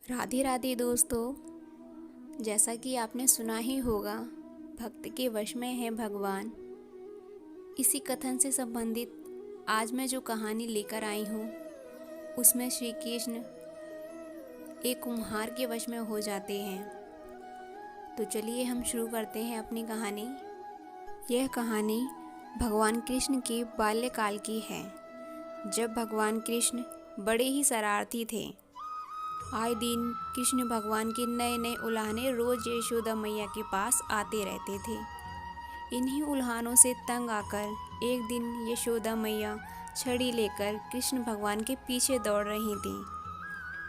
राधे राधे दोस्तों। जैसा कि आपने सुना ही होगा, भक्त के वश में है भगवान। इसी कथन से संबंधित आज मैं जो कहानी लेकर आई हूँ, उसमें श्री कृष्ण एक कुम्हार के वश में हो जाते हैं। तो चलिए हम शुरू करते हैं अपनी कहानी। यह कहानी भगवान कृष्ण के बाल्यकाल की है, जब भगवान कृष्ण बड़े ही शरारती थे। आए दिन कृष्ण भगवान के नए नए उल्हाने रोज यशोदा मैया के पास आते रहते थे। इन्हीं उल्हानों से तंग आकर एक दिन यशोदा मैया छड़ी लेकर कृष्ण भगवान के पीछे दौड़ रही थी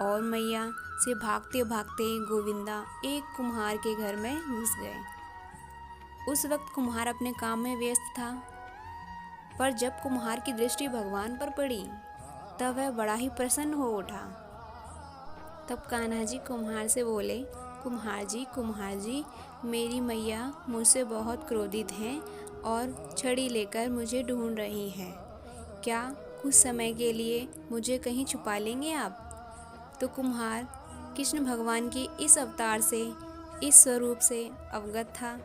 और मैया से भागते भागते गोविंदा एक कुम्हार के घर में घुस गए। उस वक्त कुम्हार अपने काम में व्यस्त था, पर जब कुम्हार की दृष्टि भगवान पर पड़ी तब वह बड़ा ही प्रसन्न हो उठा। तब कान्हा जी कुम्हार से बोले, कुम्हार जी, मेरी मैया मुझसे बहुत क्रोधित हैं और छड़ी लेकर मुझे ढूंढ रही हैं। क्या कुछ समय के लिए मुझे कहीं छुपा लेंगे आप? तो कुम्हार कृष्ण भगवान के इस अवतार से, इस स्वरूप से अवगत था,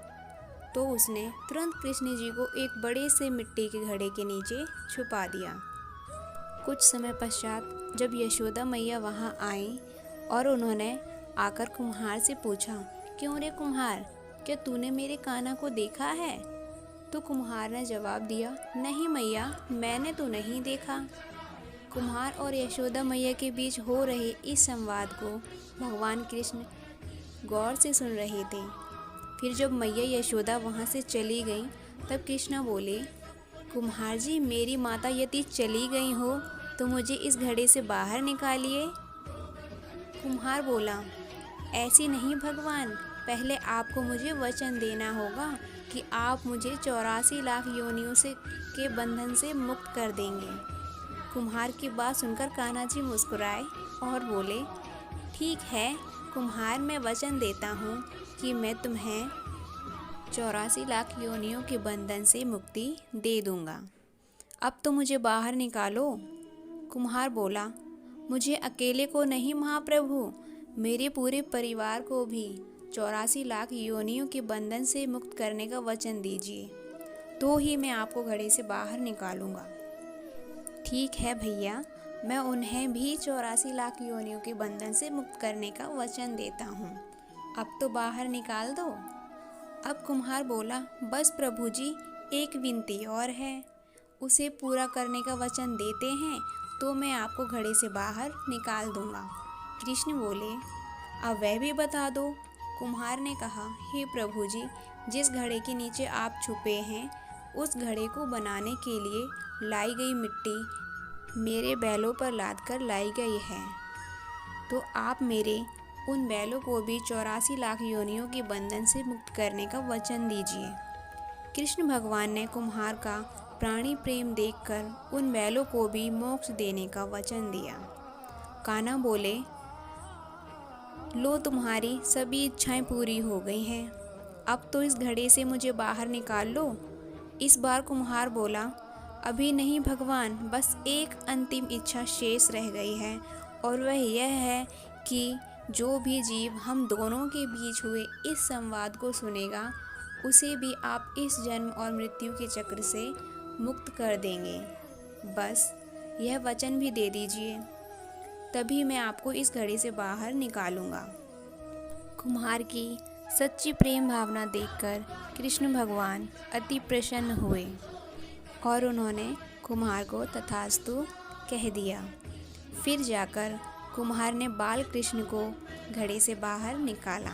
तो उसने तुरंत कृष्ण जी को एक बड़े से मिट्टी के घड़े के नीचे छुपा दिया। कुछ समय पश्चात जब यशोदा मैया वहाँ आई और उन्होंने आकर कुम्हार से पूछा, क्यों रे कुम्हार, क्या तूने मेरे कान्हा को देखा है? तो कुम्हार ने जवाब दिया, नहीं मैया, मैंने तो नहीं देखा। कुम्हार और यशोदा मैया के बीच हो रहे इस संवाद को भगवान कृष्ण गौर से सुन रहे थे। फिर जब मैया यशोदा वहाँ से चली गई तब कृष्ण बोले, कुम्हार जी, मेरी माता यदि चली गई हो तो मुझे इस घड़े से बाहर निकालिए। कुम्हार बोला, ऐसी नहीं भगवान, पहले आपको मुझे वचन देना होगा कि आप मुझे 84 लाख योनियों से के बंधन से मुक्त कर देंगे। कुम्हार की बात सुनकर कान्हा जी मुस्कुराए और बोले, ठीक है कुम्हार, मैं वचन देता हूँ कि मैं तुम्हें 84 लाख योनियों के बंधन से मुक्ति दे दूँगा। अब तो मुझे बाहर निकालो। कुम्हार बोला, मुझे अकेले को नहीं महाप्रभु, मेरे पूरे परिवार को भी 84 लाख योनियों के बंधन से मुक्त करने का वचन दीजिए, तो ही मैं आपको घड़े से बाहर निकालूंगा। ठीक है भैया, मैं उन्हें भी 84 लाख योनियों के बंधन से मुक्त करने का वचन देता हूँ, अब तो बाहर निकाल दो। अब कुम्हार बोला, बस प्रभु जी, एक विनती और है, उसे पूरा करने का वचन देते हैं तो मैं आपको घड़े से बाहर निकाल दूंगा। कृष्ण बोले, अब वह भी बता दो। कुम्हार ने कहा, हे प्रभु जी, जिस घड़े के नीचे आप छुपे हैं उस घड़े को बनाने के लिए लाई गई मिट्टी मेरे बैलों पर लाद कर लाई गई है, तो आप मेरे उन बैलों को भी 84 लाख योनियों के बंधन से मुक्त करने का वचन दीजिए। कृष्ण भगवान ने कुम्हार का प्राणी प्रेम देखकर उन बैलों को भी मोक्ष देने का वचन दिया। कान्हा बोले, लो तुम्हारी सभी इच्छाएं पूरी हो गई हैं, अब तो इस घड़े से मुझे बाहर निकाल लो। इस बार कुम्हार बोला, अभी नहीं भगवान, बस एक अंतिम इच्छा शेष रह गई है, और वह यह है कि जो भी जीव हम दोनों के बीच हुए इस संवाद को सुनेगा उसे भी आप इस जन्म और मृत्यु के चक्र से मुक्त कर देंगे। बस यह वचन भी दे दीजिए, तभी मैं आपको इस घड़े से बाहर निकालूंगा। कुम्हार की सच्ची प्रेम भावना देखकर कृष्ण भगवान अति प्रसन्न हुए और उन्होंने कुम्हार को तथास्तु कह दिया। फिर जाकर कुम्हार ने बाल कृष्ण को घड़े से बाहर निकाला,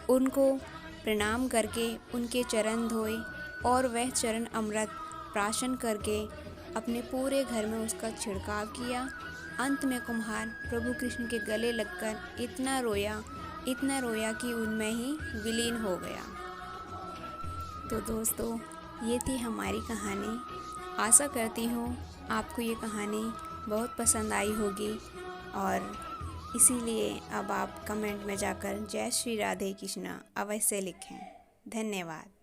उनको प्रणाम करके उनके चरण धोए और वह चरण अमृत प्राशन करके अपने पूरे घर में उसका छिड़काव किया। अंत में कुम्हार प्रभु कृष्ण के गले लगकर इतना रोया कि उनमें ही विलीन हो गया। तो दोस्तों, ये थी हमारी कहानी। आशा करती हूँ आपको ये कहानी बहुत पसंद आई होगी, और इसीलिए अब आप कमेंट में जाकर जय श्री राधे कृष्णा अवश्य लिखें। धन्यवाद।